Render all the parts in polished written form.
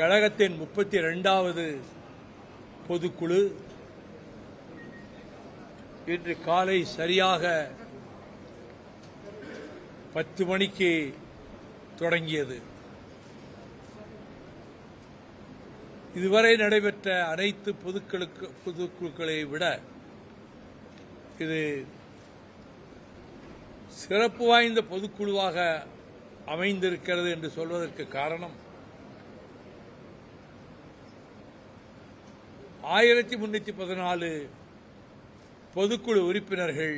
கழகத்தின் 32வது பொதுக்குழு இன்று காலை சரியாக 10 மணிக்கு தொடங்கியது. இதுவரை நடைபெற்ற அனைத்து பொதுக்குழுக்களை விட இது சிறப்பு வாய்ந்த பொதுக்குழுவாக அமைந்திருக்கிறது என்று சொல்வதற்கு காரணம் 1314 பொதுக்குழு உறுப்பினர்கள்,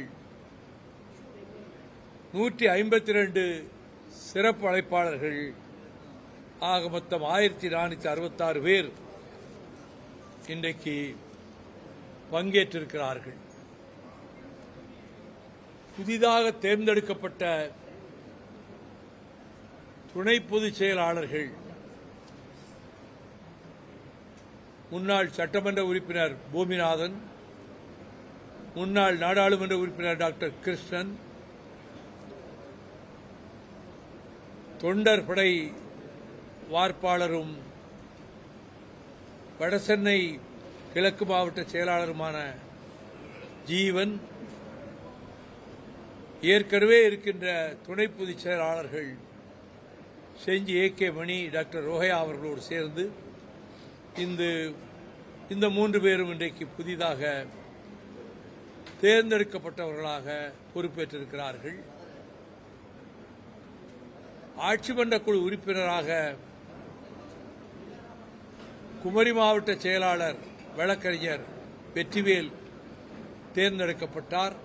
152 சிறப்பு அழைப்பாளர்கள் ஆக மொத்தம் 1466 பேர் இன்றைக்கு பங்கேற்றிருக்கிறார்கள். புதிதாக தேர்ந்தெடுக்கப்பட்ட துணை பொதுச் செயலாளர்கள் முன்னாள் சட்டமன்ற உறுப்பினர் பூமிநாதன், முன்னாள் நாடாளுமன்ற உறுப்பினர் டாக்டர் கிருஷ்ணன், தொண்டர் படை வார்ப்பாளரும் வடசென்னை கிழக்கு மாவட்ட செயலாளருமான ஜீவன், ஏற்கனவே இருக்கின்ற துணை பொதுச் செயலாளர்கள் செஞ்சி AK மணி, டாக்டர் ரோஹயா அவர்களோடு சேர்ந்து இந்த 3 பேரும் இன்றைக்கு புதிதாக தேர்ந்தெடுக்கப்பட்டவர்களாக பொறுப்பேற்றிருக்கிறார்கள். ஆட்சி மன்ற குழு உறுப்பினராக குமரி மாவட்ட செயலாளர் வழக்கறிஞர் வெற்றிவேல் தேர்ந்தெடுக்கப்பட்டார்.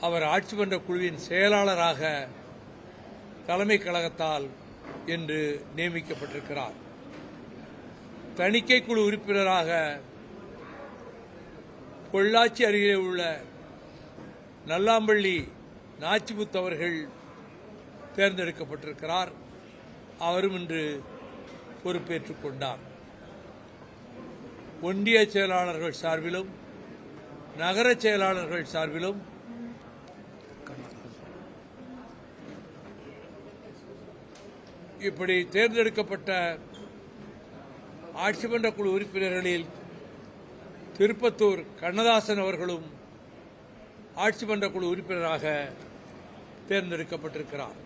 அவர் ஆட்சி மன்ற குழுவின் செயலாளராக தலைமை கழகத்தால் இன்று நியமிக்கப்பட்டிருக்கிறார். தணிக்கை குழு உறுப்பினராக பொள்ளாச்சி அருகே உள்ள நல்லாம்பள்ளி நாச்சிமுத்து அவர்கள் தேர்ந்தெடுக்கப்பட்டிருக்கிறார். அவரும் இன்று பொறுப்பேற்றுக் கொண்டார். ஒன்றிய செயலாளர்கள் சார்பிலும் நகர செயலாளர்கள் சார்பிலும் இப்படி தேர்ந்தெடுக்கப்பட்ட ஆட்சி மன்ற குழு உறுப்பினர்களில் திருப்பத்தூர் கண்ணதாசன் அவர்களும் ஆட்சி மன்ற குழு உறுப்பினராக தேர்ந்தெடுக்கப்பட்டிருக்கிறார்.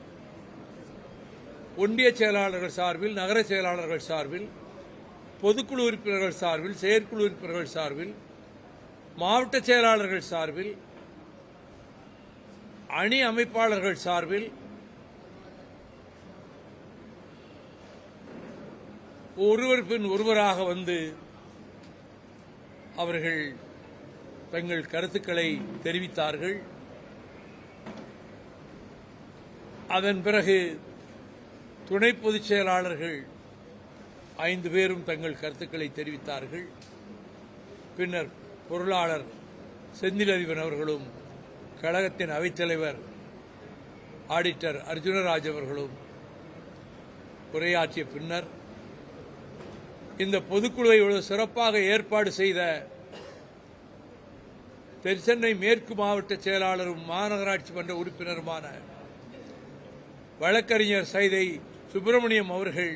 ஒன்றிய செயலாளர்கள் சார்பில், நகர செயலாளர்கள் சார்பில், பொதுக்குழு உறுப்பினர்கள் சார்பில், செயற்குழு உறுப்பினர்கள் சார்பில், மாவட்ட செயலாளர்கள் சார்பில், அணி அமைப்பாளர்கள் சார்பில் ஒருவர் பின் ஒருவராக வந்து அவர்கள் தங்கள் கருத்துக்களை தெரிவித்தார்கள். அதன் பிறகு துணை பொதுச் செயலாளர்கள் 5 பேரும் தங்கள் கருத்துக்களை தெரிவித்தார்கள். பின்னர் பொருளாளர் செந்திலதிபன் அவர்களும் கழகத்தின் அவைத்தலைவர் ஆடிட்டர் அர்ஜுனராஜ் அவர்களும் உரையாற்றிய பின்னர் இந்த பொதுக்குழுவை இவ்வளவு சிறப்பாக ஏற்பாடு செய்த தென்சென்னை மேற்கு மாவட்ட செயலாளரும் மாநகராட்சி மன்ற உறுப்பினருமான வழக்கறிஞர் சைதை சுப்பிரமணியம் அவர்கள்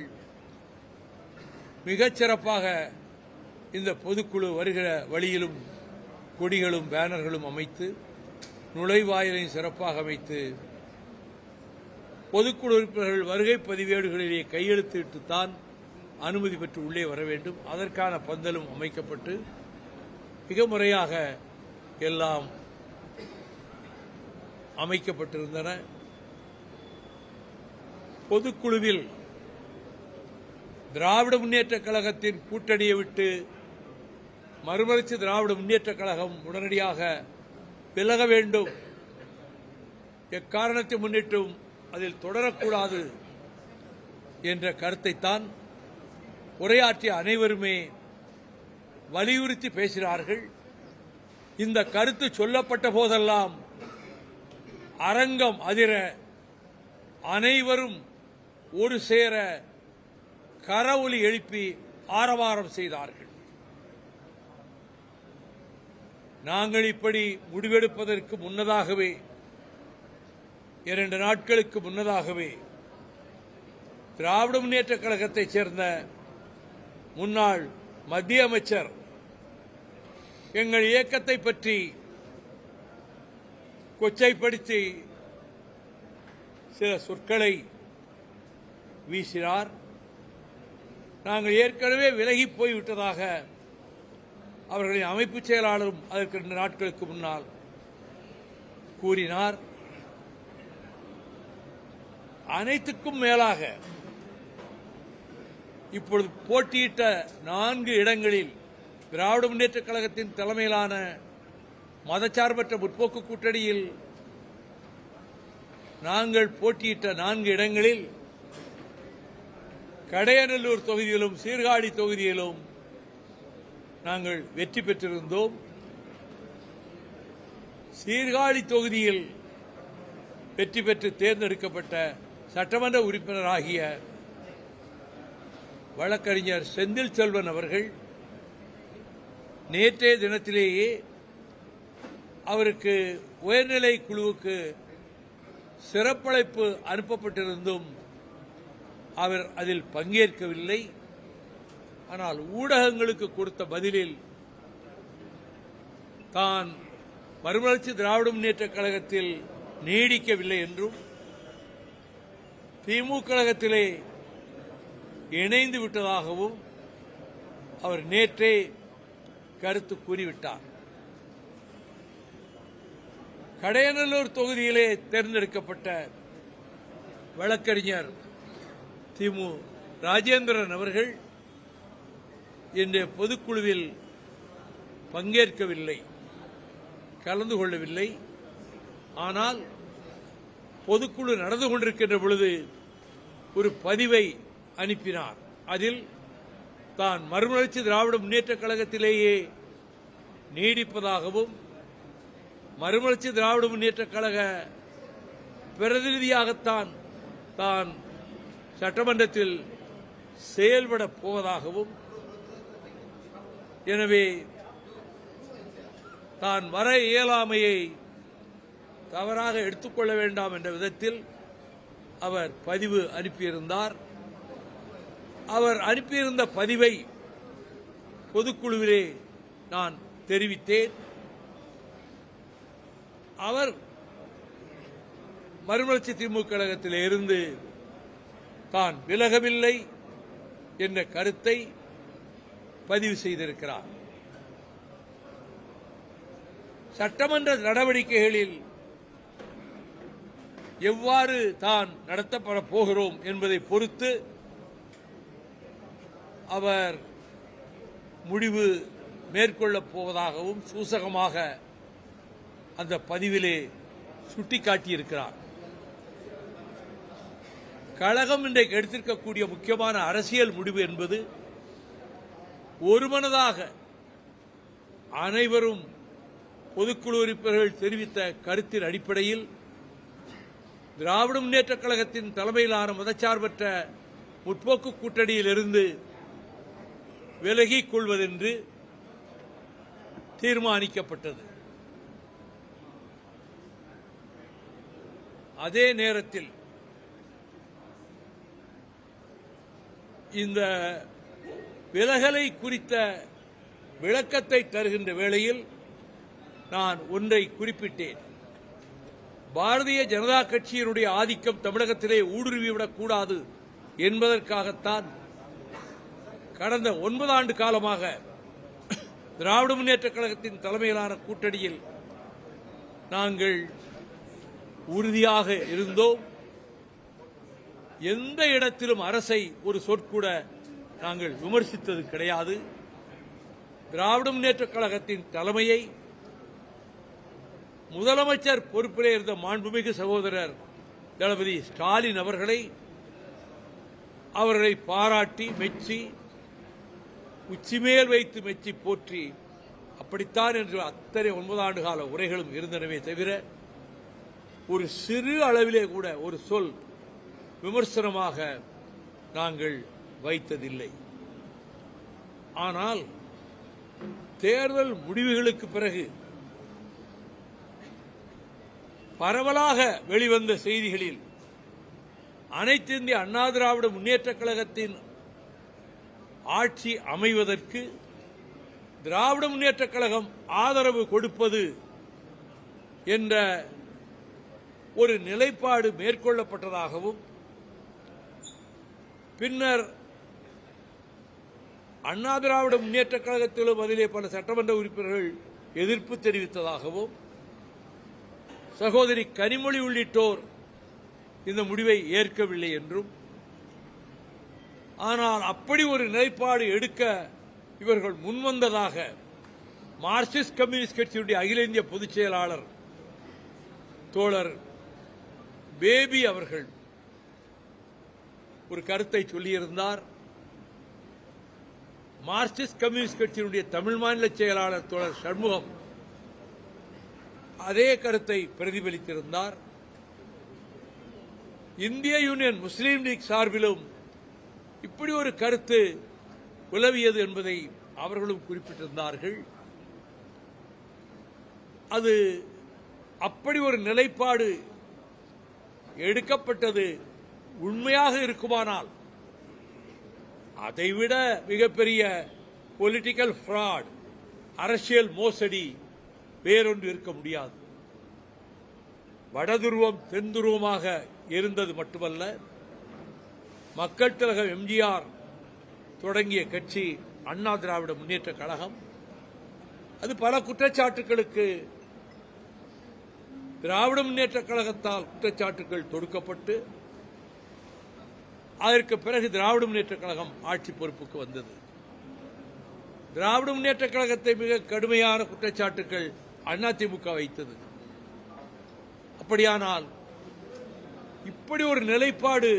மிகச்சிறப்பாக இந்த பொதுக்குழு வருகிற வழியிலும் கொடிகளும் பேனர்களும் அமைத்து, நுழைவாயிலையும் சிறப்பாக அமைத்து, பொதுக்குழு உறுப்பினர்கள் வருகை பதிவேடுகளிலே கையெழுத்திட்டுத்தான் அனுமதி பெற்று உள்ளே வர வேண்டும். அதற்கான பந்தலும் அமைக்கப்பட்டு மிக முறையாக எல்லாம் அமைக்கப்பட்டிருந்தன. பொதுக்குழுவில் திராவிட முன்னேற்றக் கழகத்தின் கூட்டணியை விட்டு மறுமலர்ச்சி திராவிட முன்னேற்றக் கழகம் உடனடியாக விலக வேண்டும், எக்காரணத்தை முன்னிட்டும் அதில் தொடரக்கூடாது என்ற கருத்தைத்தான் உரையாற்றிய அனைவருமே வலியுறுத்தி பேசினார்கள். இந்த கருத்து சொல்லப்பட்ட போதெல்லாம் அரங்கம் அதிர அனைவரும் ஒரு சேர கரவொலி எழுப்பி ஆரவாரம் செய்தார்கள். நாங்கள் இப்படி முடிவெடுப்பதற்கு முன்னதாகவே 2 நாட்களுக்கு முன்னதாகவே திராவிட முன்னேற்றக் கழகத்தைச் சேர்ந்த முன்னாள் மத்திய அமைச்சர் எங்கள் இயக்கத்தை பற்றி கொச்சைப்படுத்தி சில சொற்களை வீசினார். நாங்கள் ஏற்கனவே விலகி போய்விட்டதாக அவர்களின் அமைப்பு செயலாளரும் அதற்கு 2 நாட்களுக்கு முன்னால் கூறினார். அனைத்துக்கும் மேலாக இப்பொழுது போட்டியிட்ட 4 இடங்களில் திராவிட முன்னேற்றக் கழகத்தின் தலைமையிலான மதச்சார்பற்ற முற்போக்கு கூட்டணியில் நாங்கள் போட்டியிட்ட 4 இடங்களில் கடையநல்லூர் தொகுதியிலும் சீர்காழி தொகுதியிலும் நாங்கள் வெற்றி பெற்றிருந்தோம். சீர்காழி தொகுதியில் வெற்றி பெற்று தேர்ந்தெடுக்கப்பட்ட சட்டமன்ற உறுப்பினராகிய வழக்கறிஞர் செந்தில் செல்வன் அவர்கள் நேற்றைய தினத்திலேயே அவருக்கு உயர்நிலை குழுவுக்கு சிறப்பழைப்பு அனுப்பப்பட்டிருந்தும் அவர் அதில் பங்கேற்கவில்லை. ஆனால் ஊடகங்களுக்கு கொடுத்த பதிலில் தான் மறுமலர்ச்சி திராவிட முன்னேற்றக் கழகத்தில் நீடிக்கவில்லை என்றும் திமுக கழகத்திலே இணைந்து விட்டதாகவும் அவர் நேற்றே கருத்து கூறிவிட்டார். கடையநல்லூர் தொகுதியிலே தேர்ந்தெடுக்கப்பட்ட வழக்கறிஞர் திமு ராஜேந்திரன் அவர்கள் இன்றைய பொதுக்குழுவில் பங்கேற்கவில்லை, கலந்து கொள்ளவில்லை. ஆனால் பொதுக்குழு நடந்து கொண்டிருக்கின்ற பொழுது ஒரு பதிவை அனுப்பினார். அதில் தான் மறுமலர்ச்சி திராவிட முன்னேற்றக் கழகத்திலேயே நீடிப்பதாகவும் மறுமலர்ச்சி திராவிட முன்னேற்றக் கழக பிரதிநிதியாகத்தான் தான் சட்டமன்றத்தில் செயல்படப் போவதாகவும், எனவே தான் வர இயலாமையை தவறாக எடுத்துக்கொள்ள வேண்டாம் என்ற விதத்தில் அவர் பதிவு அனுப்பியிருந்தார். அவர் அனுப்பியிருந்த பதிவை பொதுக்குழுவிலே நான் தெரிவித்தேன். அவர் மறுமலர்ச்சி திமுக கழகத்தில் இருந்து தான் விலகவில்லை என்ற கருத்தை பதிவு செய்திருக்கிறார். சட்டமன்ற நடவடிக்கைகளில் எவ்வாறு தான் நடத்தப்பட போகிறோம் என்பதை பொறுத்து அவர் முடிவு மேற்கொள்ளப் போவதாகவும் சூசகமாக அந்த பதிவிலே சுட்டிக்காட்டியிருக்கிறார். கழகம் இன்றைக்கு எடுத்திருக்கக்கூடிய முக்கியமான அரசியல் முடிவு என்பது ஒருமனதாக அனைவரும் பொதுக்குழு உறுப்பினர்கள் தெரிவித்த கருத்தின் அடிப்படையில் திராவிட முன்னேற்றக் கழகத்தின் தலைமையிலான மதச்சார்பற்ற முற்போக்கு கூட்டணியிலிருந்து விலகிக் கொள்வதென்று தீர்மானிக்கப்பட்டது. அதே நேரத்தில் இந்த விலகலை குறித்த விளக்கத்தை தருகின்ற வேளையில் நான் ஒன்றை குறிப்பிட்டேன். பாரதிய ஜனதா கட்சியினுடைய ஆதிக்கம் தமிழகத்திலே ஊடுருவிவிடக்கூடாது என்பதற்காகத்தான் கடந்த 9 ஆண்டு காலமாக திராவிட முன்னேற்றக் கழகத்தின் தலைமையிலான கூட்டணியில் நாங்கள் உறுதியாக இருந்தோம். எந்த இடத்திலும் அரசை ஒரு சொற்கூட நாங்கள் விமர்சித்தது கிடையாது. திராவிட முன்னேற்றக் கழகத்தின் தலைமையை முதலமைச்சர் பொறுப்பிலே இருந்த மாண்புமிகு சகோதரர் தளபதி ஸ்டாலின் அவர்களை பாராட்டி மெச்சி உச்சிமேல் வைத்து மெச்சி போற்றி அப்படித்தான் என்று அத்தனை 9 ஆண்டு கால உரைகளும் இருந்தனவே தவிர ஒரு சிறு அளவிலே கூட ஒரு சொல் விமர்சனமாக நாங்கள் வைத்ததில்லை. ஆனால் தேர்தல் முடிவுகளுக்கு பிறகு பரவலாக வெளிவந்த செய்திகளில் அனைத்து இந்திய அண்ணா திராவிட முன்னேற்றக் கழகத்தின் ஆட்சி அமைவதற்கு திராவிட முன்னேற்றக் கழகம் ஆதரவு கொடுப்பது என்ற ஒரு நிலைப்பாடு மேற்கொள்ளப்பட்டதாகவும் பின்னர் அண்ணா திராவிட முன்னேற்றக் கழகத்திலும் அதிலே பல சட்டமன்ற உறுப்பினர்கள் எதிர்ப்பு தெரிவித்ததாகவும் சகோதரி கனிமொழி உள்ளிட்டோர் இந்த முடிவை ஏற்கவில்லை என்றும், ஆனால் அப்படி ஒரு நிலைப்பாடு எடுக்க இவர்கள் முன்வந்ததாக மார்க்சிஸ்ட் கம்யூனிஸ்ட் கட்சியுடைய அகில இந்திய பொதுச் செயலாளர் தோழர் பேபி அவர்கள் ஒரு கருத்தை சொல்லியிருந்தார். மார்க்சிஸ்ட் கம்யூனிஸ்ட் கட்சியினுடைய தமிழ் மாநில செயலாளர் தோழர் சண்முகம் அதே கருத்தை பிரதிபலித்திருந்தார். இந்திய யூனியன் முஸ்லீம் லீக் சார்பிலும் இப்படி ஒரு கருத்து உலவியது என்பதை அவர்களும் குறிப்பிட்டிருந்தார்கள். அது அப்படி ஒரு நிலைப்பாடு எடுக்கப்பட்டது உண்மையாக இருக்குமானால் அதைவிட மிகப்பெரிய பொலிட்டிக்கல் ஃப்ராட், அரசியல் மோசடி வேறொன்று இருக்க முடியாது. வடதுருவம் தென்துருவமாக இருந்தது மட்டுமல்ல, மக்கள் திலகம் எம்ஜிஆர் தொடங்கிய கட்சி அண்ணா திராவிட முன்னேற்றக் கழகம். அது பல குற்றச்சாட்டுகளுக்கு திராவிட முன்னேற்றக் கழகத்தால் குற்றச்சாட்டுகள் தொடுக்கப்பட்டு அதற்கு பிறகு திராவிட முன்னேற்றக் கழகம் ஆட்சி பொறுப்புக்கு வந்தது. திராவிட முன்னேற்றக் கழகத்தை மிக கடுமையான குற்றச்சாட்டுகள் அதிமுக வைத்தது. அப்படியானால் இப்படி ஒரு நிலைப்பாடு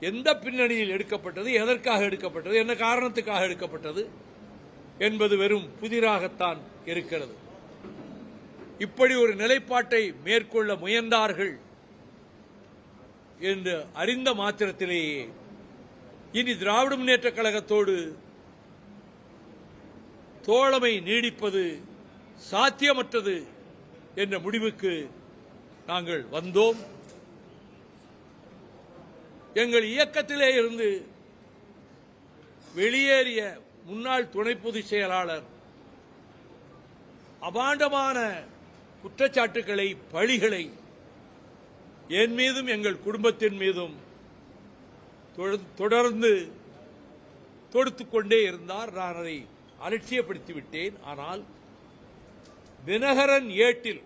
எந்த பின்னணியில் எடுக்கப்பட்டது, எதற்காக எடுக்கப்பட்டது, என்ன காரணத்துக்காக எடுக்கப்பட்டது என்பது வெறும் புதிராகத்தான் இருக்கிறது. இப்படி ஒரு நிலைப்பாட்டை மேற்கொள்ள முயன்றார்கள் என்று அறிந்த மாத்திரத்திலேயே இனி திராவிட முன்னேற்றக் கழகத்தோடு தோழமை நீடிப்பது சாத்தியமற்றது என்ற முடிவுக்கு நாங்கள் வந்தோம். எங்கள் இயக்கத்திலே இருந்து வெளியேறிய முன்னாள் துணை பொதுச் செயலாளர் அபாண்டமான குற்றச்சாட்டுகளை, பழிகளை என் மீதும் எங்கள் குடும்பத்தின் மீதும் தொடர்ந்து தொடுத்துக் கொண்டே இருந்தார். நான் அதை அலட்சியப்படுத்திவிட்டேன். ஆனால் தினகரன் ஏட்டில்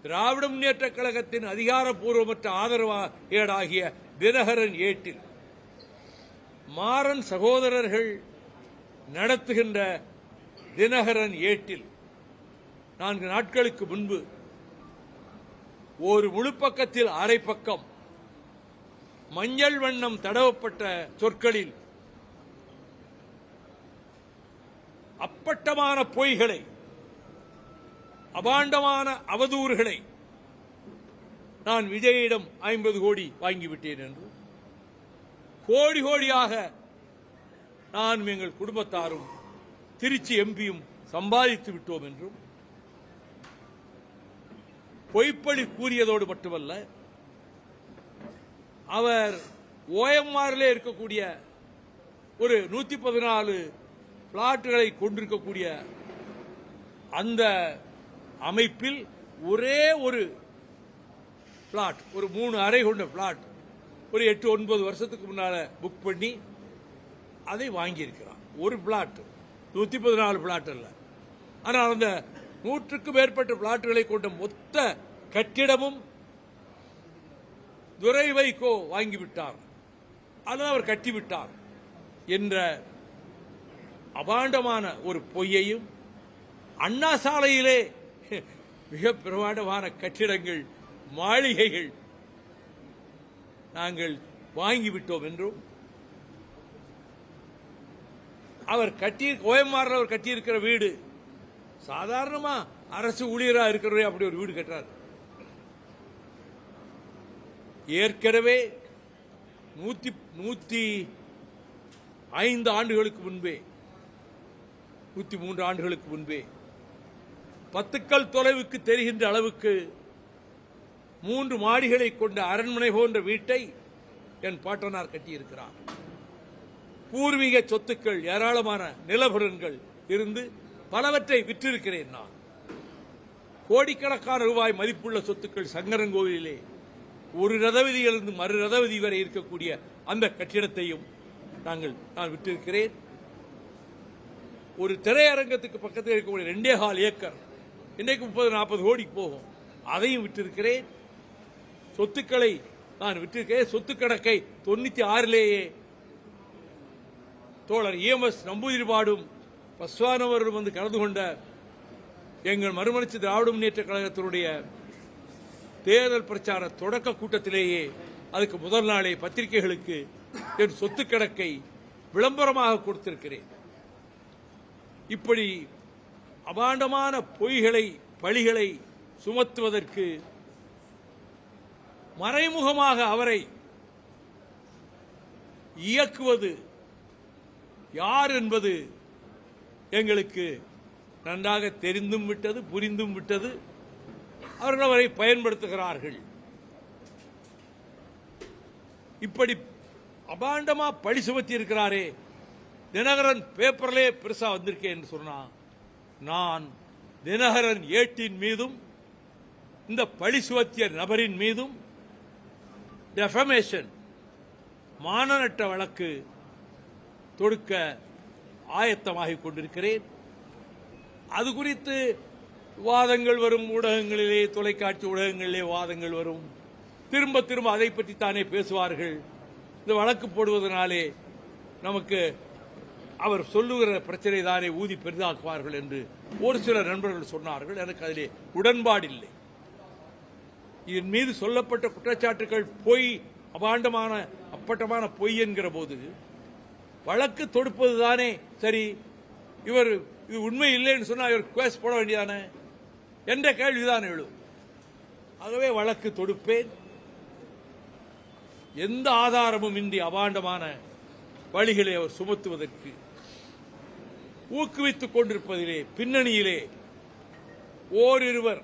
திராவிட முன்னேற்றக் கழகத்தின் அதிகாரப்பூர்வமற்ற ஆதரவாகிய தினகரன் ஏட்டில் மாறன் சகோதரர்கள் நடத்துகின்ற தினகரன் ஏட்டில் 4 நாட்களுக்கு முன்பு ஒரு முழு பக்கத்தில் அரை பக்கம் மஞ்சள் வண்ணம் தடவப்பட்ட சொற்களில் அப்பட்டமான பொய்களை, அபாண்டமான அவதூறுகளை நான் விஜயிடம் 50 கோடி வாங்கிவிட்டேன் என்று, கோடி கோடியாக நான் எங்கள் குடும்பத்தாரும் திருச்சி எம்பியும் சம்பாதித்து விட்டோம் என்றும் பொய்ப்பழி கூறியதோடு மட்டுமல்ல, அவர் ஓஎம்ஆரிலே இருக்கக்கூடிய ஒரு 114 பிளாட்டுகளை கொண்டிருக்கக்கூடிய அந்த அமைப்பில் ஒரே ஒரு பிளாட், ஒரு 3 அறை கொண்ட பிளாட் ஒரு 8-9 வருஷத்துக்கு முன்னால புக் பண்ணி அதை வாங்கியிருக்கிறார். ஒரு பிளாட், 114 பிளாட் அல்ல. ஆனால் அந்த 100க்கும் மேற்பட்ட பிளாட்டுகளை கொண்ட மொத்த கட்டிடமும் துரை வைகோ வாங்கிவிட்டார், அல்லது அவர் கட்டிவிட்டார் என்ற அபாண்டமான ஒரு பொய்யையும், அண்ணா சாலையிலே மிக பிரமாண்டமான கட்டிடங்கள், மாளிகைகள் நாங்கள் வாங்கிவிட்டோம் என்றும், அவர் ஓஎம்ஆர் அவர் கட்டியிருக்கிற வீடு சாதாரணமா அரசு ஊழியராக இருக்கிறவரே அப்படி ஒரு வீடு கட்டுறார். ஏற்கனவே 105 ஆண்டுகளுக்கு முன்பே, 103 ஆண்டுகளுக்கு முன்பே 10 கல் தொலைவுக்கு தெரிகின்ற அளவுக்கு 3 மாடிகளை கொண்ட அரண்மனை போன்ற வீட்டை என் பாட்டனார் கட்டியிருக்கிறார். பூர்வீக சொத்துக்கள், ஏராளமான நிலபுலன்கள் இருந்து பலவற்றை விற்றிருக்கிறேன். நான் கோடிக்கணக்கான ரூபாய் மதிப்புள்ள சொத்துக்கள் சங்கரன்கோவிலிலே ஒரு ரதவதியிலிருந்து மறு ரதவதி வரை இருக்கக்கூடிய அந்த கட்டிடத்தையும் நான் விட்டிருக்கிறேன். ஒரு திரையரங்கத்துக்கு பக்கத்தில் இருக்கக்கூடிய 2.25 ஏக்கர் இன்றைக்கு 30-40 கோடி போகும், அதையும் விட்டிருக்கிறேன். சொத்துக்களை நான் விட்டிருக்கிறேன். சொத்து கணக்கை 96லேயே தோழர் EMS நம்பூதிரிபாடும் பஸ்வானவர்களும் வந்து கலந்து கொண்ட எங்கள் மறுமலர்ச்சி திராவிட முன்னேற்ற கழகத்தினுடைய தேர்தல் பிரச்சார தொடக்க கூட்டத்திலேயே அதுக்கு முதல் நாளே பத்திரிகைகளுக்கு என் சொத்து கணக்கை விளம்பரமாக கொடுத்திருக்கிறேன். இப்படி அபாண்டமான பொய்களை, பழிகளை சுமத்துவதற்கு மறைமுகமாக அவரை இயக்குவது யார் என்பது எங்களுக்கு நன்றாக தெரிந்தும் விட்டது, புரிந்தும் விட்டது. அவர்கள் அவரை பயன்படுத்துகிறார்கள். இப்படி அபாண்டமா பழி சுமத்தி இருக்கிறாரே. தினகரன் பேப்பர்லே பெருசா வந்திருக்கேன் என்று சொன்னா, நான் தினகரன் ஏட்டின் மீதும் இந்த பழி சுமத்திய நபரின் மீதும் டெஃபமேஷன் மானநட்ட வழக்கு தொடுக்க ஆயத்தமாகிக் கொண்டிருக்கிறேன். அது குறித்து வாதங்கள் வரும், ஊடகங்களிலே, தொலைக்காட்சி ஊடகங்களிலே வாதங்கள் வரும். திரும்ப திரும்ப அதை பற்றி தானே பேசுவார்கள். இந்த வழக்கு போடுவதனாலே நமக்கு அவர் சொல்லுகிற பிரச்சனை தானே ஊதி பெரிதாக்குவார்கள் என்று ஒரு சில நண்பர்கள் சொன்னார்கள். எனக்கு அதிலே உடன்பாடில்லை. இதன் மீது சொல்லப்பட்ட குற்றச்சாட்டுகள் பொய், அபாண்டமான அப்பட்டமான பொய் என்கிற போது வழக்கு தொடுப்பதுதானே சரி. இவர் இது உண்மை இல்லைன்னு சொன்னா இவர் கேஸ் போட வேண்டியதானே என்ற கேள்விதான் எழும். ஆகவே வழக்கு தொடுப்பேன். எந்த ஆதாரமும் இன்றி அபாண்டமான வழிகளை அவர் சுமத்துவதற்கு ஊக்குவித்துக் கொண்டிருப்பதிலே பின்னணியிலே ஓரிருவர்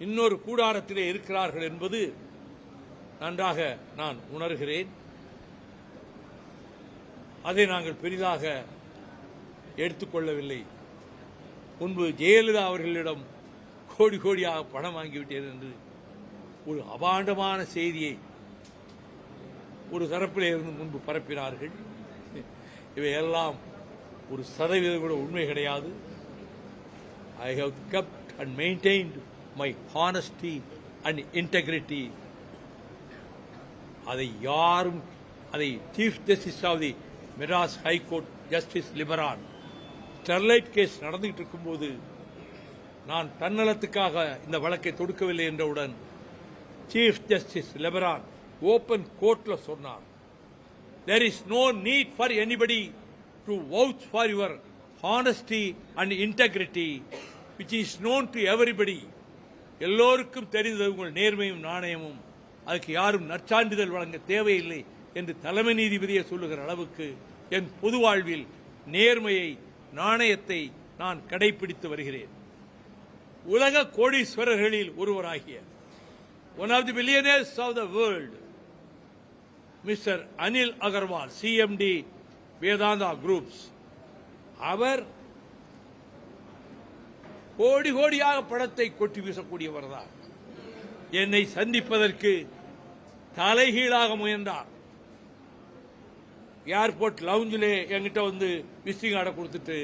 இன்னொரு கூடாரத்திலே இருக்கிறார்கள் என்பது நன்றாக நான் உணர்கிறேன். அதை நாங்கள் பெரிதாக எடுத்துக்கொள்ளவில்லை. முன்பு ஜெயலலிதா அவர்களிடம் கோடி கோடியாக பணம் வாங்கிவிட்டேன் என்று ஒரு அபாண்டமான செய்தியை ஒரு தரப்பிலே இருந்து முன்பு பரப்பினார்கள். இவையெல்லாம் ஒரு சதவீதம் கூட உண்மை கிடையாது. I have kept and maintained my honesty and integrity. அதை chief justice of the Madras high court justice Liberhan Sterlite case நடந்துகிட்டு இருக்கும்போது நான் தன்னலத்துக்காக இந்த வழக்கை தொடுக்கவில்லை என்றவுடன் சீஃப் ஜஸ்டிஸ் லிபரான் ஓபன் கோர்ட்ல சொன்னார், there is no need for anybody to vouch for your honesty and integrity which is known to everybody. எல்லோருக்கும் தெரிந்தது உங்கள் நேர்மையும் நாணயமும், அதுக்கு யாரும் நற்சான்றிதழ் வழங்க தேவையில்லை என்று தலைமை நீதிபதியை சொல்லுகிற அளவுக்கு என் பொது வாழ்வில் நேர்மையை, நாணயத்தை நான் கடைபிடித்து வருகிறேன். உலக கோடீஸ்வரர்களில் ஒருவராகிய one of the billionaires of the world, Mr. Anil Agarwal, CMD Vedanta Groups, அவர் கோடி கோடியாக பணத்தை கொட்டி வீசக்கூடியவர் தான். என்னை சந்திப்பதற்கு தலைகீழாக முயன்றார். ஏர்போர்ட் லவுஞ்சிலே என்கிட்ட வந்து விசிட்டிங் கார்டை கொடுத்துட்டு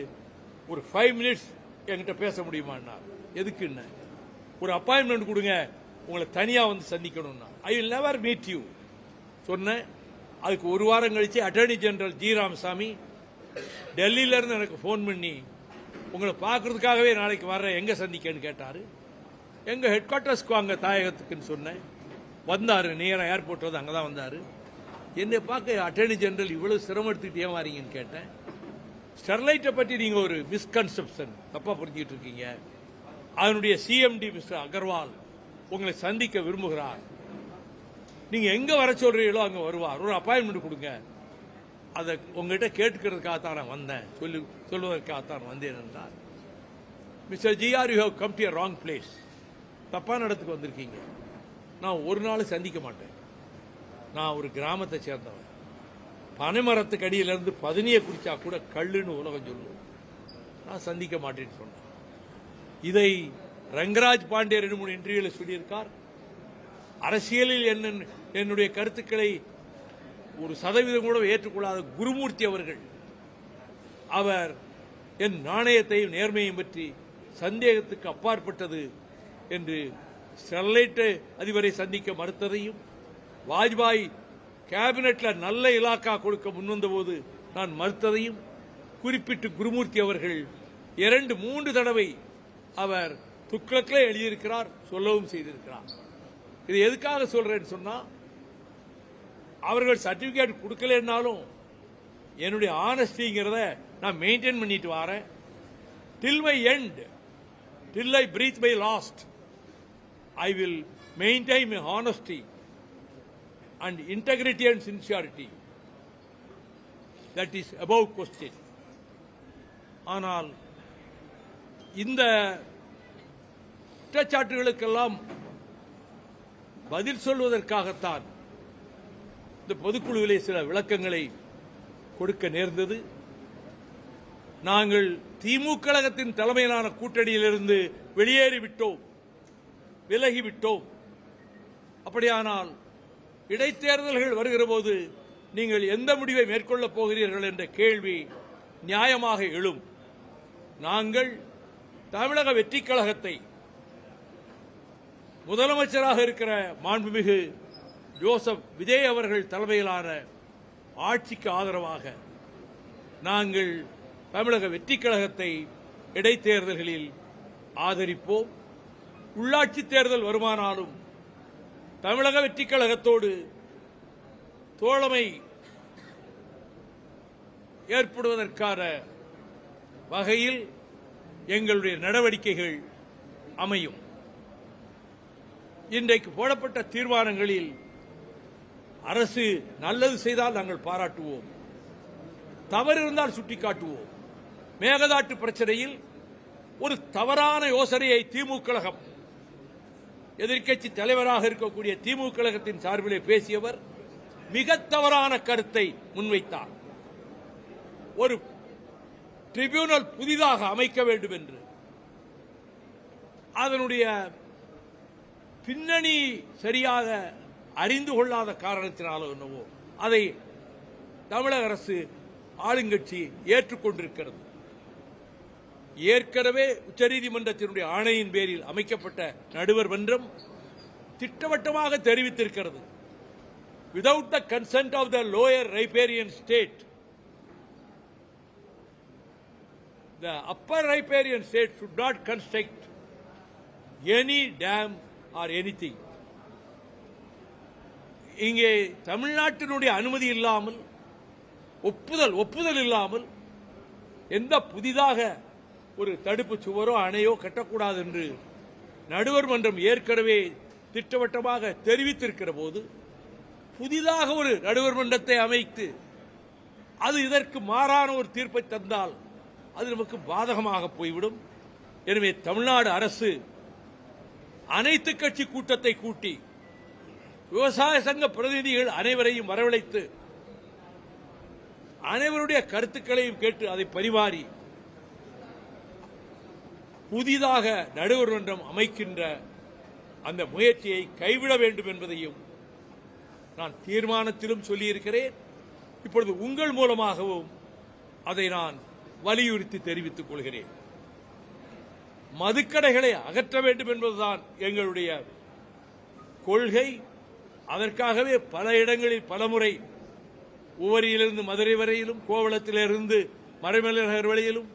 ஒரு 5 மினிட்ஸ் என்கிட்ட பேச முடியுமான்னா, எதுக்குன்னு ஒரு அப்பாயின்மெண்ட் கொடுங்க, உங்களை தனியா வந்து சந்திக்கணும்னா, I will never meet you சொன்னேன். அதுக்கு ஒரு வாரம் கழிச்சு அட்டர்னி ஜெனரல் ஜி ராமசாமி டெல்லியில இருந்து எனக்கு போன் பண்ணி உங்களை பார்க்கறதுக்காகவே நாளைக்கு வர்றேன், எங்க சந்திக்கன்னு கேட்டாரு. எங்க ஹெட் குவார்டர்ஸ்க்கு வாங்க தாயகத்துக்குன்னு சொன்னேன். வந்தாரு, நேரா ஏர்போர்ட் வந்து அங்கதான் வந்தாரு. என்னை பார்க்க அட்டர்னி ஜெனரல் இவ்வளவு சிரமம் எடுத்துக்கிட்டு ஏன் வாரீங்கன்னு கேட்டேன். ஸ்டெர்லைட்டை பற்றி நீங்க ஒரு மிஸ்கன்செப்ஷன் தப்பா புரிஞ்சுட்டு இருக்கீங்க. அதனுடைய சிஎம்டி மிஸ்டர் அகர்வால் உங்களை சந்திக்க விரும்புகிறார். நீங்க எங்க வர சொல்றீங்களோ அங்க வருவார். ஒரு அப்பாயின்மெண்ட் கொடுங்க. அதை உங்ககிட்ட கேட்டுக்கிறதுக்காகத்தான் நான் வந்தேன், சொல்லுவதற்காகத்தான் வந்தேன் என்றார். Mister GR, you have come to a wrong place. தப்பான இடத்துக்கு வந்திருக்கீங்க. நான் ஒரு நாள் சந்திக்க மாட்டேன். நான் ஒரு கிராமத்தை சேர்ந்தவன். பனைமரத்துக்கு அடியிலிருந்து பதினியை குடிச்சா கூட கல்லுன்னு உலகம் சொல்லுவோம். நான் சந்திக்க மாட்டேன்னு சொன்னேன். இதை ரங்கராஜ் பாண்டே 2-3 இன்டர்வியூல சொல்லியிருக்கார். அரசியலில் என்னுடைய கருத்துக்களை 1% கூட ஏற்றுக்கொள்ளாத குருமூர்த்தி அவர்கள், அவர் என் நாணயத்தையும் நேர்மையையும் பற்றி சந்தேகத்துக்கு அப்பாற்பட்டது என்று ஸ்டெர்லைட் அதிபரை சந்திக்க மறுத்ததையும், வாஜ்பாய் கேபினெட்ல நல்ல இலாக்கா கொடுக்க முன்வந்த போது நான் மறுத்ததையும் குறிப்பிட்டு குருமூர்த்தி அவர்கள் 2-3 தடவை அவர் துக்ளக்ல எழுதியிருக்கிறார், சொல்லவும் செய்திருக்கிறார். இது எதுக்காக சொல்றேன்னு சொன்னா, அவர்கள் சர்டிபிகேட் கொடுக்கலன்னாலும் என்னுடைய ஆனஸ்டிங்கிறத நான் மெயின்டைன் பண்ணிட்டு வரேன். till my end, till I breathe my last, I will maintain my honesty and integrity and sincerity. That is above question. ஆனால் இந்த குற்றச்சாட்டுகளுக்கெல்லாம் பதில் சொல்வதற்காகத்தான் இந்த பொதுக்குழுவிலே சில விளக்கங்களை கொடுக்க நேர்ந்தது. நாங்கள் திமுக கழகத்தின் தலைமையிலான கூட்டணியிலிருந்து வெளியேறிவிட்டோம், விலகிவிட்டோம். அப்படியானால் இடைத்தேர்தல்கள் வருகிற போது நீங்கள் எந்த முடிவை மேற்கொள்ளப் போகிறீர்கள் என்ற கேள்வி நியாயமாக எழும். நாங்கள் தமிழக வெற்றிக் கழகத்தை முதலமைச்சராக இருக்கிற மாண்புமிகு ஜோசப் விஜய் அவர்கள் தலைமையிலான ஆட்சிக்கு ஆதரவாக நாங்கள் தமிழக வெற்றிக் கழகத்தை இடைத்தேர்தல்களில் ஆதரிப்போம். உள்ளாட்சி தேர்தல் வருமானாலும் தமிழக வெற்றிக் கழகத்தோடு தோழமை ஏற்படுவதற்கான வகையில் எங்களுடைய நடவடிக்கைகள் அமையும். இன்றைக்கு போடப்பட்ட தீர்மானங்களில் அரசு நல்லது செய்தால் நாங்கள் பாராட்டுவோம், தவறு இருந்தால் சுட்டிக்காட்டுவோம். மேகதாட்டு பிரச்சனையில் ஒரு தவறான யோசனையை திமுக கழகம், எதிர்க்கட்சி தலைவராக இருக்கக்கூடிய திமுக கழகத்தின் சார்பிலே பேசியவர் மிக தவறான கருத்தை முன்வைத்தார். ஒரு ட்ரிபியூனல் புதிதாக அமைக்க வேண்டும் என்று. அதனுடைய பின்னணி சரியாக அறிந்து கொள்ளாத காரணத்தினாலோ என்னவோ அதை தமிழக அரசு ஆளுங்கட்சி ஏற்றுக்கொண்டிருக்கிறது. ஏற்கனவே உச்சநீதிமன்றத்தினுடைய ஆணையின் பேரில் அமைக்கப்பட்ட நடுவர் மன்றம் திட்டவட்டமாக தெரிவித்திருக்கிறது, without the consent of the lower riparian state, the upper riparian state should not construct any dam or anything. இங்கே தமிழ்நாட்டினுடைய அனுமதி இல்லாமல், ஒப்புதல் இல்லாமல் எந்த புதிதாக ஒரு தடுப்பு சுவரோ அணையோ கட்டக்கூடாது என்று நடுவர் மன்றம் ஏற்கனவே திட்டவட்டமாக தெரிவித்திருக்கிற போது, புதிதாக ஒரு நடுவர் மன்றத்தை அமைத்து அது இதற்கு மாறான ஒரு தீர்ப்பை தந்தால் அது நமக்கு பாதகமாக போய்விடும். எனவே தமிழ்நாடு அரசு அனைத்து கட்சி கூட்டத்தை கூட்டி விவசாய சங்க பிரதிநிதிகள் அனைவரையும் வரவழைத்து அனைவருடைய கருத்துக்களையும் கேட்டு அதை பரிமாறி புதிதாக நடுவர் மன்றம் அமைக்கின்ற அந்த முயற்சியை கைவிட வேண்டும் என்பதையும் நான் தீர்மானத்திலும் சொல்லியிருக்கிறேன். இப்பொழுது உங்கள் மூலமாகவும் அதை நான் வலியுறுத்தி தெரிவித்துக் கொள்கிறேன். மதுக்கடைகளை அகற்ற வேண்டும் என்பதுதான் எங்களுடைய கொள்கை. அதற்காகவே பல இடங்களில் பலமுறை உவரியிலிருந்து மதுரை வரையிலும், கோவளத்திலிருந்து மறைமலை நகர் வரையிலும்,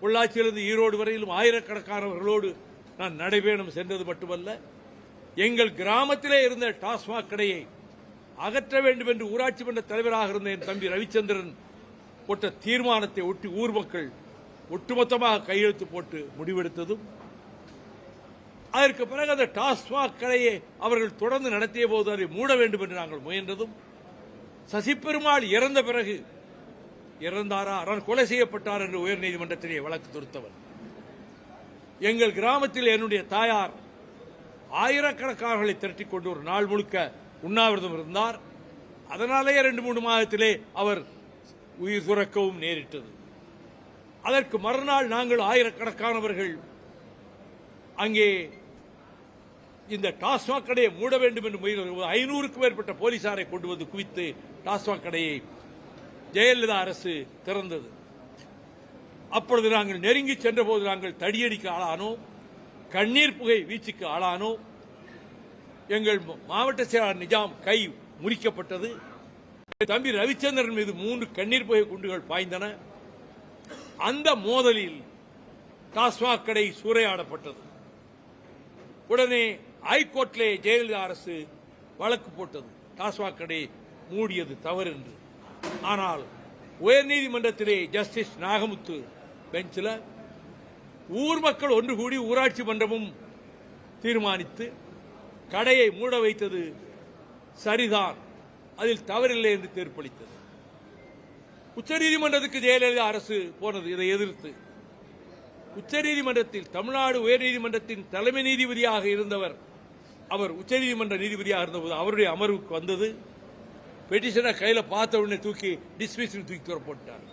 பொள்ளாச்சியிலிருந்து ஈரோடு வரையிலும் ஆயிரக்கணக்கானவர்களோடு நான் நடைபயணம் சென்றது மட்டுமல்ல, எங்கள் கிராமத்திலே இருந்த டாஸ்மாக் கடையை அகற்ற வேண்டும் என்று ஊராட்சி மன்ற தலைவராக இருந்த என் தம்பி ரவிச்சந்திரன் போட்ட தீர்மானத்தை ஒட்டி ஊர் மக்கள் ஒட்டுமொத்தமாக கையெழுத்து போட்டு முடிவெடுத்ததும், அதற்கு பிறகு அந்த டாஸ்மாக் கடையை அவர்கள் தொடர்ந்து நடத்திய போது அதை மூட வேண்டும் என்று நாங்கள் முயன்றதும், சசிபெருமாள் இறந்த பிறகு, இறந்தாரா அவர் கொலை செய்யப்பட்டார் என்று உயர்நீதிமன்றத்திலே வழக்கு தொடுத்தவர். எங்கள் கிராமத்தில் என்னுடைய தாயார் ஆயிரக்கணக்கானவர்களை திரட்டிக் கொண்டு ஒரு நாள் முழுக்க உண்ணாவிரதம் இருந்தார். அதனாலேயே 2-3 மாதத்திலே அவர் உயிர் துறக்கவும் நேரிட்டது. அதற்கு மறுநாள் நாங்கள் ஆயிரக்கணக்கானவர்கள் அங்கே இந்த டாஸ்மாக் கடையை மூட வேண்டும் என்று முயல் 500க்கும் மேற்பட்ட போலீசாரை கொண்டு வந்து குவித்து டாஸ்மாக் கடையை ஜெயலலிதா அரசு திறந்தது. அப்பொழுது நாங்கள் நெருங்கி சென்றபோது நாங்கள் தடியடிக்கு ஆளானோம், கண்ணீர் புகை வீச்சுக்கு ஆளானோம். எங்கள் மாவட்ட செயலாளர் நிஜாம் கை முறிக்கப்பட்டது. தம்பி ரவிச்சந்திரன் மீது 3 கண்ணீர் புகை குண்டுகள் பாய்ந்தன. அந்த மோதலில் டாஸ்மாக் கடை சூறையாடப்பட்டது. உடனே ஹைகோர்ட்டிலே ஜெயலலிதா அரசு வழக்கு போட்டது, டாஸ்மாக் கடை மூடியது தவறு என்று. ஆனால் உயர்நீதிமன்றத்திலே ஜஸ்டிஸ் நாகமுத்து பெஞ்சில் ஊர் மக்கள் ஒன்று கூடி ஊராட்சி மன்றமும் தீர்மானித்து கடையை மூட வைத்தது சரிதான், அதில் தவறில்லை என்று தீர்ப்பளித்தது. உச்சநீதிமன்றத்துக்கு ஜெயலலிதா அரசு போனது இதை எதிர்த்து. உச்சநீதிமன்றத்தில் தமிழ்நாடு உயர்நீதிமன்றத்தின் தலைமை நீதிபதியாக இருந்தவர், அவர் உச்சநீதிமன்ற நீதிபதியாக இருந்தபோது அவருடைய அமர்வுக்கு வந்தது. பெட்டிஷனை கையில பார்த்த உடனே தூக்கி டிஸ்மிஸ் தூக்கி தூர போட்டார்.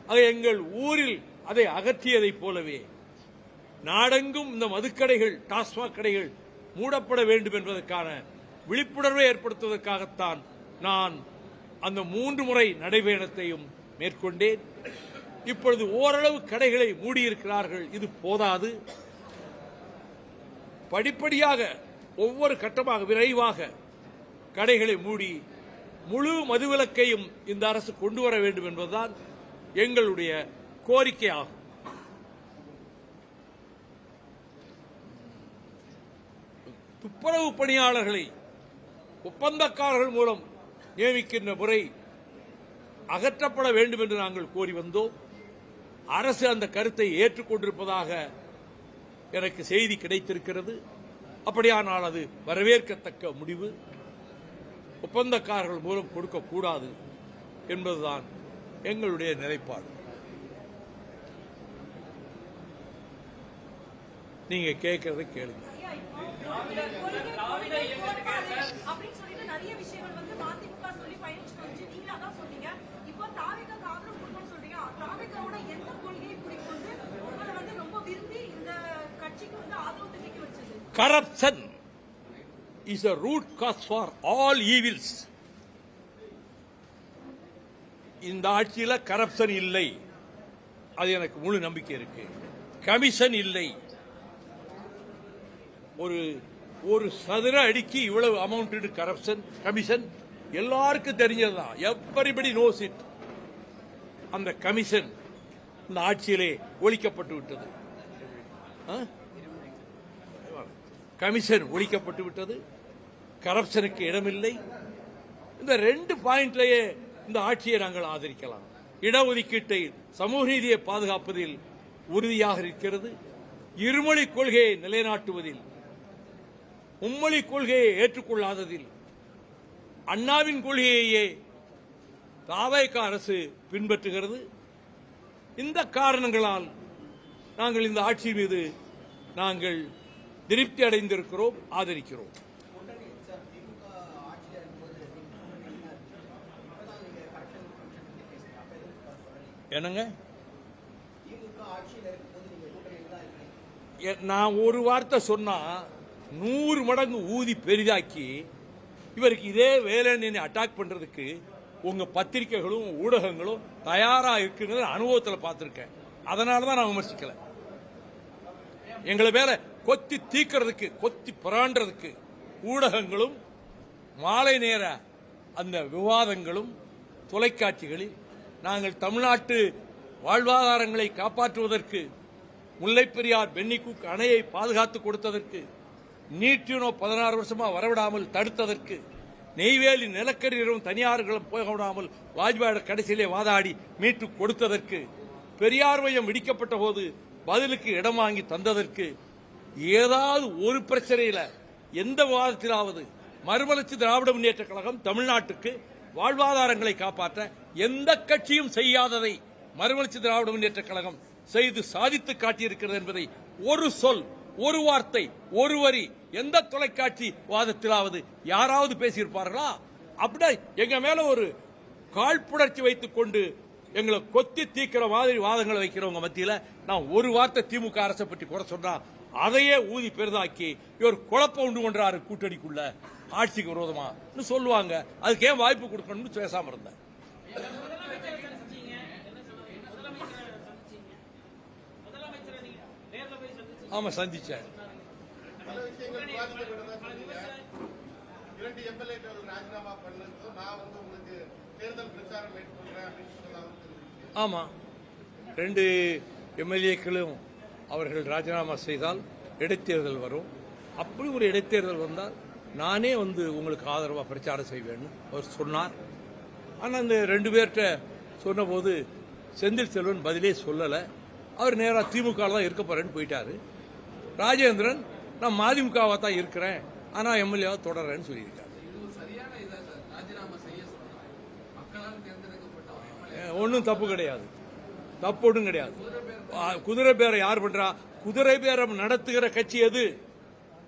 ஆக எங்கள் ஊரில் அதை அகற்றியதைப் போலவே நாடெங்கும் இந்த மதுக்கடைகள், டாஸ்மாக் கடைகள் மூடப்பட வேண்டும் என்பதற்கான விழிப்புணர்வை ஏற்படுத்துவதற்காகத்தான் நான் அந்த 3 முறை நடைபயணத்தையும் மேற்கொண்டேன். இப்பொழுது ஓரளவு கடைகளை மூடியிருக்கிறார்கள், இது போதாது. படிப்படியாக ஒவ்வொரு கட்டமாக விரைவாக கடைகளை மூடி முழு மதுவிலக்கையும் இந்த அரசு கொண்டு வர வேண்டும் என்பதுதான் எங்களுடைய கோரிக்கையாகும். துப்புரவு பணியாளர்களை ஒப்பந்தக்காரர்கள் மூலம் நியமிக்கின்ற முறை அகற்றப்பட வேண்டும் என்று நாங்கள் கோரி வந்தோம். அரசு அந்த கருத்தை ஏற்றுக்கொண்டிருப்பதாக எனக்கு செய்தி கிடைத்திருக்கிறது. அப்படியானால் அது வரவேற்கத்தக்க முடிவு. ஒப்பந்தக்காரர்கள் மூலம் கொடுக்கக்கூடாது என்பதுதான் எங்களுடைய நிலைப்பாடு. நீங்க கேட்கறதை கேளுங்க. Corruption is a root cause for all evils. இந்த ஆட்சியில் கரப்ஷன் இல்லை, அது எனக்கு முழு நம்பிக்கை இருக்கு. கமிஷன் இல்லை. ஒரு சதுர அடிக்கு இவ்வளவு அமௌண்ட் கரப்ஷன் கமிஷன் எல்லாருக்கும் தெரிஞ்சதுதான். Everybody knows it. அந்த கமிஷன் இந்த ஆட்சியிலே ஒழிக்கப்பட்டு விட்டது. கமிஷன் ஒழிக்கப்பட்டு விட்டது. கரப்ஷனுக்கு இடமில்லை. இந்த 2 பாயிண்ட்லயே இந்த ஆட்சியை நாங்கள் ஆதரிக்கலாம். இடஒதுக்கீட்டை, சமூக நீதியை பாதுகாப்பதில் உறுதியாக இருக்கிறது. இருமொழி கொள்கையை நிலைநாட்டுவதில், மும்மொழி கொள்கையை ஏற்றுக்கொள்ளாததில், அண்ணாவின் கொள்கையையே தாவேக அரசு பின்பற்றுகிறது. இந்த காரணங்களால் நாங்கள் இந்த ஆட்சி மீது நாங்கள் திருப்தி அடைந்திருக்கிறோம், ஆதரிக்கிறோம். என்னங்க, நான் ஒரு வார்த்தை சொன்னா 100 மடங்கு ஊதி பெரிதாக்கி இவருக்கு இதே வேலைன்னு அட்டாக் பண்றதுக்கு உங்க பத்திரிகைகளும் ஊடகங்களும் தயாரா இருக்குங்கிறது அனுபவத்தில் பார்த்திருக்கேன். அதனாலதான் நான் விமர்சிக்கல. எங்களை மேல கொத்தி தீக்கிறதுக்கு, கொத்தி புராண்டதுக்கு ஊடகங்களும் மாலை நேர அந்த விவாதங்களும் தொலைக்காட்சிகளில் நாங்கள் தமிழ்நாட்டு வாழ்வாதாரங்களை காப்பாற்றுவதற்கு, முல்லைப் பெரியார் பென்னிக்குக் அணையை பாதுகாத்து கொடுத்ததற்கு, நீட்டினோ 16 வருஷமா வரவிடாமல் தடுத்ததற்கு, நெய்வேலி நிலக்கரி நிறுவனம் தனியார்களும் போக விடாமல் வாஜ்பாய் கடைசியிலே வாதாடி மீட்டு கொடுத்ததற்கு, பெரியார் மையம் இடிக்கப்பட்ட போது பதிலுக்கு இடம் வாங்கி தந்ததற்கு, ஏதாவது ஒரு பிரச்சனையில எந்த விவாதத்திலாவது மறுமலர்ச்சி திராவிட முன்னேற்ற கழகம் தமிழ்நாட்டுக்கு வாழ்வாதாரங்களை காப்பாற்ற எந்த கட்சியும் செய்யாததை மறுமலர்ச்சி திராவிட முன்னேற்ற கழகம் செய்து சாதித்து காட்டியிருக்கிறது என்பதை ஒரு சொல், ஒரு வார்த்தை, ஒரு வரி எந்த தொலைக்காட்சி வாதத்திலாவது யாராவது பேசியிருப்பார்களா? அப்படியே எங்க மேல ஒரு காழ்ப்புணர்ச்சி வைத்துக் கொண்டு எங்களை கொத்தி தீக்கிற மாதிரி வாதங்களை வைக்கிறவங்க மத்தியில நான் ஒரு வார்த்தை திமுக அரசை பற்றி குறை சொன்னா அதையே ஊதி பெரிதாக்கி இவர் குழப்பம் உண்டு பண்றாரு கூட்டணிக்குள்ள ஆட்சிக்கு விரோதமா சொல்லுவாங்க. அதுக்கு ஏன் வாய்ப்பு கொடுக்கணும்னு பேசாம இருந்தேன். ஆமா, சந்திச்சேன். ஆமா, 2 எம்எல்ஏக்களும் அவர்கள் ராஜினாமா செய்தால் இடைத்தேர்தல் வரும். அப்படி ஒரு இடைத்தேர்தல் வந்தால் நானே உங்களுக்கு ஆதரவாக பிரச்சாரம் செய்வேன்னு அவர் சொன்னார். ஆனால் அந்த 2 பேர்கிட்ட சொன்னபோது செந்தில் செல்வன் பதிலே சொல்லலை. அவர் நேராக திமுக தான் இருக்க போறேன்னு போயிட்டாரு. ராஜேந்திரன் நான் மதிமுகவா தான் இருக்கிறேன், ஆனால் எம்எல்ஏவா தொடர்றேன்னு சொல்லியிருக்காரு. ஒன்றும் தப்பு கிடையாது, தப்பு ஒன்றும் கிடையாது. குதிரை பேரம் யார் பண்றா? குதிரை பேரம் நடத்துகிற கட்சி எது?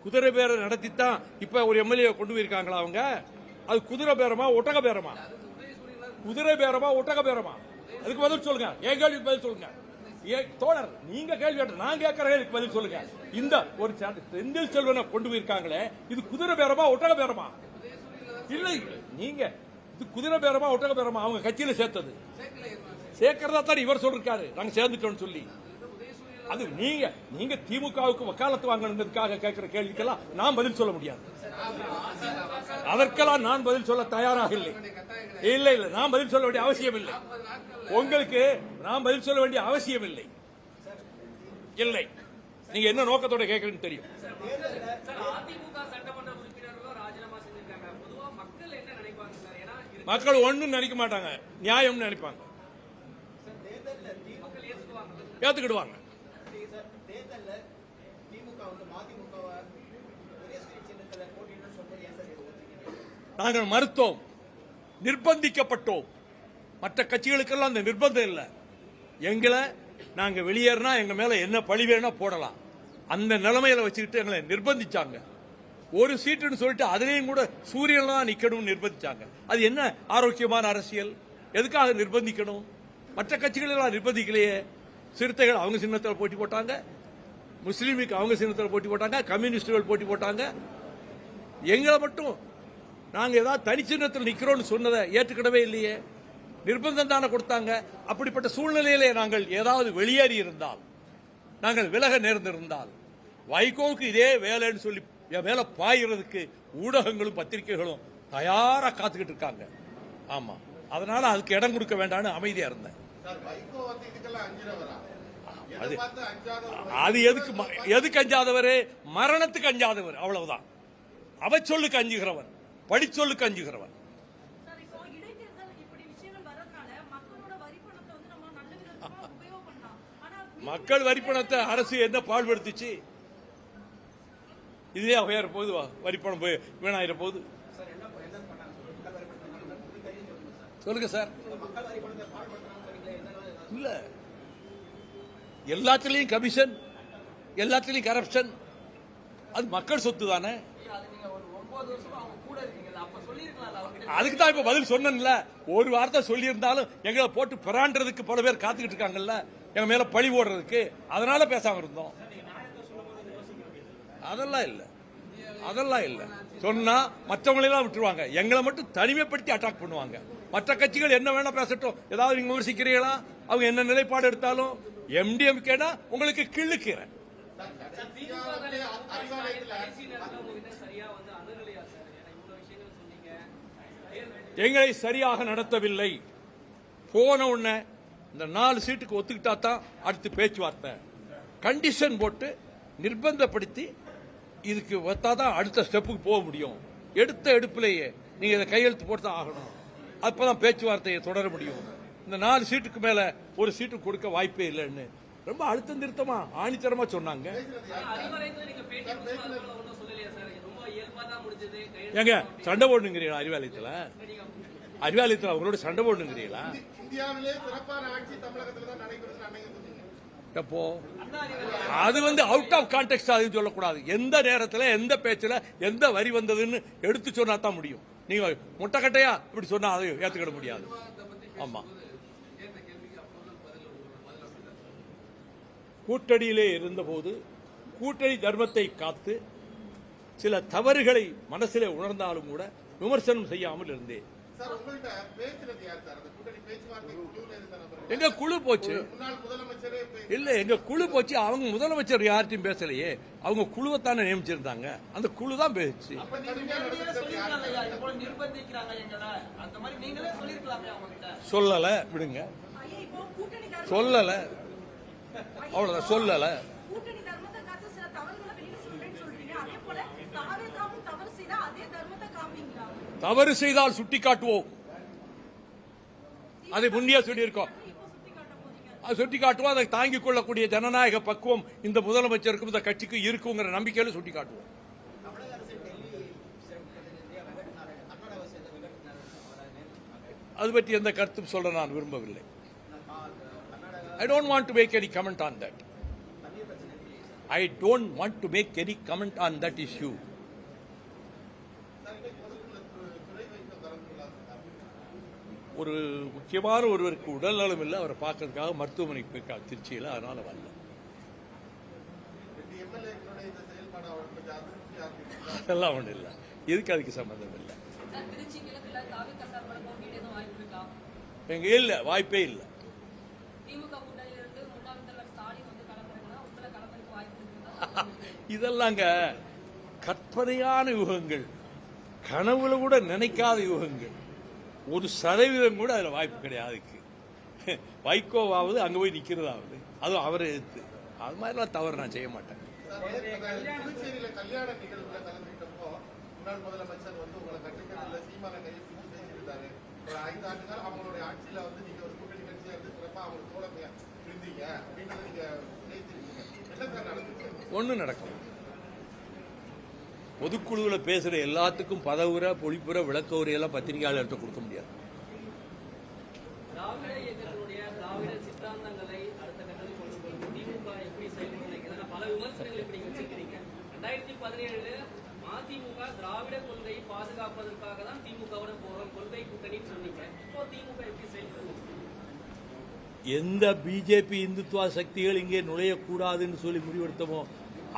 குதிரை பேரம் நடத்தித்தான் இப்ப ஒரு எம்எல்ஏ கொண்டு போயிருக்காங்களா அவங்க? அது குதிரை பேரமா ஒட்டக பேரமா? குதிரை பேரமா ஒட்டக பேரமா? அதுக்கு பதில் சொல்லுங்க. என் கேள்விக்கு பதில் சொல்லுங்க. தோழர், நீங்க கேள்வி கேட்ட நான் கேட்கிற கேள்விக்கு பதில் சொல்லுங்க. இந்த ஒரு செந்தில் செல்வனை கொண்டு போயிருக்காங்களே, இது குதிரை பேரமா ஒட்டக பேரமா? இல்லை, நீங்க இது குதிரை பேரமா ஒட்டக பேரமா? அவங்க கட்சியில சேர்த்தது சேர்க்கிறதா தான் இவர் சொல்றாரு நாங்க சேர்ந்துட்டோம்னு சொல்லி. அது நீங்க திமுகவுக்கு வக்காலத்து வாங்கணுங்கிறதுக்காக கேட்கிற கேள்விக்கெல்லாம் நான் பதில் சொல்ல முடியாது. அதற்கெல்லாம் நான் பதில் சொல்ல தயாராக இல்லை. இல்ல இல்ல, நான் பதில் சொல்ல வேண்டிய அவசியம் இல்லை. உங்களுக்கு நான் பதில் சொல்ல வேண்டிய அவசியம் இல்லை. இல்லை, நீங்க என்ன நோக்கத்தோட கேட்கறீங்கன்னு தெரியும். மக்கள் ஒண்ணும் நினைக்க மாட்டாங்க, நியாயம் நினைப்பாங்க, ஏத்துக்கிடுவாங்க. நாங்கள் மறுத்தோம், நிர்பந்திக்கப்பட்டோம். மற்ற கட்சிகளுக்கெல்லாம் அந்த நிர்பந்தம் இல்லை. எங்களை நாங்க வெளியேறினா எங்க மேல என்ன பழி வேணா போடலாம், அந்த நிலைமையில வச்சுக்கிட்டு எங்களை நிர்பந்திச்சாங்க. ஒரு சீட்டுன்னு சொல்லிட்டு அதுலயும் கூட சூரியன் தான் நிக்கணும் நிர்பந்திச்சாங்க. அது என்ன ஆரோக்கியமான அரசியல்? எதுக்காக நிர்பந்திக்கணும்? மற்ற கட்சிகள் எல்லாம் நிர்பந்திக்கலையே. சிறுத்தைகள் அவங்க சின்னத்தில் போட்டி போட்டாங்க, முஸ்லீமுக்கு அவங்க சின்னத்தில் போட்டி போட்டாங்க, கம்யூனிஸ்டுகள் போட்டி போட்டாங்க. எங்களை மட்டும் நாங்க ஏதாவது தனி சின்னத்தில் நிக்கிறோம்னு சொன்னதை ஏற்றுக்கிடவே இல்லையே. நிர்பந்தம் தானே கொடுத்தாங்க. அப்படிப்பட்ட சூழ்நிலையிலே நாங்கள் ஏதாவது வெளியேறி இருந்தால், நாங்கள் விலக நேர்ந்திருந்தால், வைகோவுக்கு இதே வேலைன்னு சொல்லி என் மேல பாய்கிறதுக்கு ஊடகங்களும் பத்திரிகைகளும் தயாரா காத்துக்கிட்டு இருக்காங்க. ஆமா, அதனால அதுக்கு இடம் கொடுக்க வேண்டாம்னு அமைதியா இருந்தேன். அது எதுக்கு அஞ்சாதவர்? மரணத்துக்கு அஞ்சாதவர், அவ்வளவுதான். அவச்சொல்லுக்கு அஞ்சுகிறவன், படிச்சொல்லுக்கு அஞ்சுகிறவன். மக்கள் வரிப்பணத்தை அரசு என்ன பாடுபடுத்துச்சு? இதே உயர போது, வரிப்பணம் போய் வீணாயிர போது. சொல்லுங்க சார். இல்ல, எல்லாத்திலையும் கமிஷன், எல்லாத்திலையும் கரப்ஷன். அது மக்கள் சொத்து தானே. அதுக்கு தான் இப்ப பதில் சொன்னேன்ல. ஒரு வார்த்தை சொல்லி இருந்தாலும் எங்களை போட்டு பிராண்டதுக்கு பல பேர் காத்துக்கிட்டு இருக்காங்கல்ல, எங்க மேல பழி போடுறதுக்கு. அதனால பேசாம இருந்தோம். அதெல்லாம் இல்ல, அதெல்லாம் இல்ல. சொன்னா மற்றவங்களெல்லாம் விட்டுருவாங்க, எங்களை மட்டும் தனிமைப்படுத்தி அட்டாக் பண்ணுவாங்க. மற்ற கட்சிகள் என்ன வேணா பேசட்டும், ஏதாவது நீங்க விமர்சிக்கிறீங்களா? அவங்க என்ன நிலைப்பாடு எடுத்தாலும் எம்டிஎம்கேனா உங்களுக்கு கிள்ளுக்கிறேன். எங்களை சரியாக நடத்தவில்லை. போன உடனே இந்த 4 சீட்டுக்கு ஒத்துக்கிட்டா தான் அடுத்து பேச்சுவார்த்தை. கண்டிஷன் போட்டு நிர்பந்தப்படுத்தி இதுக்கு ஒத்தாதான் அடுத்த ஸ்டெப்புக்கு போக முடியும். எடுத்த எடுப்பிலேயே நீங்க இதை கையெழுத்து போட்டு தான் ஆகணும், அப்பதான் பேச்சுவார்த்தையை தொடர முடியும். இந்த 4 சீட்டுக்கு மேல ஒரு சீட்டு கொடுக்க வாய்ப்பே இல்லைன்னு ரொம்ப அழுத்தம் திருத்தமா ஆணித்தரமா சொன்னாங்க. எங்க சண்டை போடணுங்கிறீங்களா? அறிவாலயத்தில் அவங்களோட சண்டை போடணுங்கிறீங்களா? எப்போ? அது அவுட் ஆஃப் கான்டெக்ட். அது சொல்லக்கூடாது. எந்த நேரத்தில், எந்த பேச்சில், எந்த வரி வந்ததுன்னு எடுத்து சொன்னா தான் முடியும். நீங்க முட்டைக்கட்டையா இப்படி சொன்னா அதை ஏத்துக்கிட முடியாது. ஆமா, கூட்டணியிலே இருந்தபோது கூட்டணி தர்மத்தை காத்து சில தவறுகளை மனசிலே உணர்ந்தாலும் கூட விமர்சனம் செய்யாமல் இருந்தேன். எங்க குழு போச்சு இல்ல, எங்க குழு போச்சு. அவங்க முதலமைச்சர் யார்ட்டையும் பேசலையே, அவங்க குழுவைத்தானே நியமிச்சிருந்தாங்க, அந்த குழு தான் பேச்சு. சொல்லல, விடுங்க, சொல்லல, அவ்வளவுதான், சொல்லல. தவறு செய்தால் சுட்டிக்காட்டுவோம், அதை முன்னே சொல்லியிருக்கோம். சுட்டிக்காட்டுவோம். அதை தாங்கிக் கொள்ளக்கூடிய ஜனநாயக பக்குவம் இந்த முதலமைச்சருக்கும் இந்த கட்சிக்கு இருக்குங்கிற நம்பிக்கையில சுட்டிக்காட்டுவோம். அது பற்றி எந்த கருத்தும் சொல்ல நான் விரும்பவில்லை. I don't want to make any comment on that. I don't want to make any comment on that issue. ஒரு முக்கியமான ஒருவருக்கு உடல் நலம் இல்லை, அவரை பார்க்கறதுக்காக மருத்துவமனைக்கு போயிருக்காங்க திருச்சியில், அதனால வரல. அதெல்லாம் ஒன்றும் இல்லை, எதுக்கு அதுக்கு சம்பந்தம் இல்லை. எங்க இல்லை, வாய்ப்பே இல்லை. இதெல்லாங்க கற்பனையான யுகங்கள், கனவுல கூட நினைக்காத யுகங்கள். 1% கூட அதுல வாய்ப்பு கிடையாது. வைகோவாவது அங்க போய் நிக்கிறதாவது, அதுவும் அவரை எதிர்த்து, அது மாதிரிலாம் தவறு நான் செய்ய மாட்டேன். ஒண்ணு நடக்கும். பொதுக்குழுவில் பேசுற எல்லாத்துக்கும் பதவுரை, பொழிப்புரை, விளக்க உரையெல்லாம் பத்திரிகையாளர்கிட்ட கொடுக்க முடியாது. எந்த பிஜேபி இந்துத்துவ சக்திகள் இங்கே நுழையக்கூடாதுன்னு சொல்லி முடிவெடுத்தமோ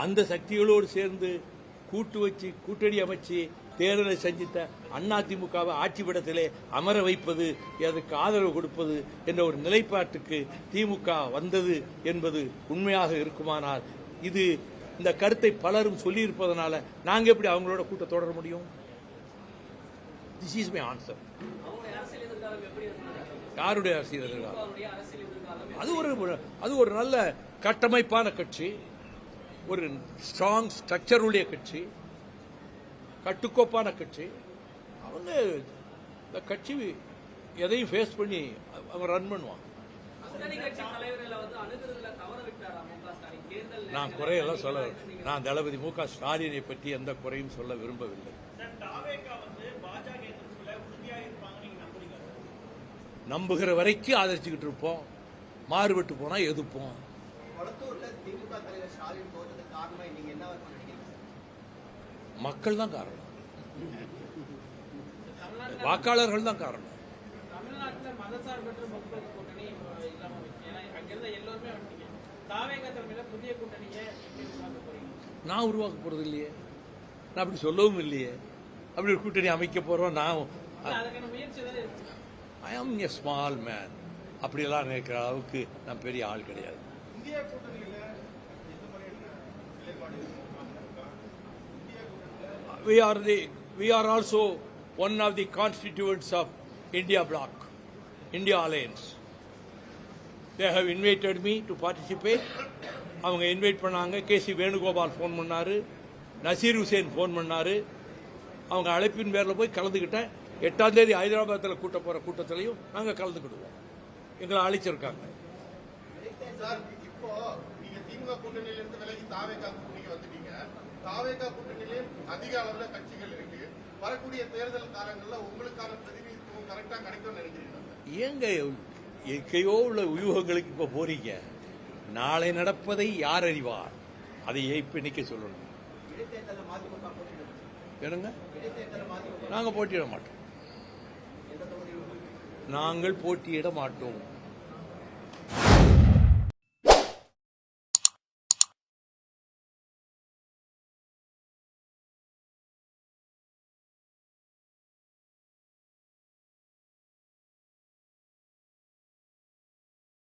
அந்த சக்திகளோடு சேர்ந்து கூட்டு வச்சு கூட்டணி அமைச்சு தேர்தலை சந்தித்த அதிமுகவை ஆட்சிப்படத்திலே அமர வைப்பது, அதற்கு ஆதரவு கொடுப்பது என்ற ஒரு நிலைப்பாட்டுக்கு திமுக வந்தது என்பது உண்மையாக இருக்குமானால், இது இந்த கருத்தை பலரும் சொல்லியிருப்பதனால நாங்க எப்படி அவங்களோட கூட்ட தொடர முடியும்? This is my answer. யாருடைய அரசியல் எதிர்காலம்? அது ஒரு நல்ல கட்டமைப்பான கட்சி, ஒரு ஸ்ட்ராங் ஸ்ட்ரக்சர் உடைய கட்சி, கட்டுக்கோப்பான கட்சி. அவங்க இந்த கட்சி எதையும் ஃபேஸ் பண்ணி அவங்க ரன் பண்ணுவாங்க. நான் குறையெல்லாம் சொல்ல, நான் தளபதி மு.க. ஸ்டாலினை பற்றி எந்த குறையும் சொல்ல விரும்பவில்லை. நம்புகிற வரைக்கும் ஆதரிச்சுக்கிட்டு இருப்போம், மாறுபட்டு போனா எதிர்ப்போம். மக்கள் தான் காரணம், வாக்காளர்கள் தான் காரணம். நான் உருவாக்க போறது இல்லையே, நான் அப்படி சொல்லவும் இல்லையே. அப்படி ஒரு கூட்டணி அமைக்க போறோம். ஐ ஆம் எ ஸ்மால் மேன். அப்படியெல்லாம் நினைக்கிற அளவுக்கு நான் பெரிய ஆள் கிடையாது. We are also one of the constituents of India Bloc, India Alliance. They have invited me to participate. அவங்க இன்வைட் பண்ணாங்க. கேசி வேணுகோபால் ஃபோன் பண்ணாரு, நசீர் ஹுசேன் ஃபோன் பண்ணாரு. அவங்க அழைப்பின் பேரில் போய் கலந்துக்கிட்டேன். 8ஆம் தேதி ஹைதராபாத்தில் கூட்ட போற கூட்டத்திலையும் நாங்கள் கலந்துக்கிடுவோம். எங்களை அழைச்சிருக்காங்க. தாவேகா கூட்டணியிலும் அதிக அளவுல கட்சிகள் இருக்கு. வரக்கூடிய தேர்தல் காலங்களில் உங்களுக்கான பிரதிநிதித்துவம் கரெக்டா கிடைக்கும் நினைக்கிறீங்க? ஏங்க எக்கையோ உள்ள வியூகங்களுக்கு இப்ப போறீங்க? நாளை நடப்பதை யார் அறிவார்? அதை இப்ப இன்னைக்கு சொல்லணும். என்னங்க, நாங்கள் போட்டியிட மாட்டோம். நாங்கள் போட்டியிட மாட்டோம்.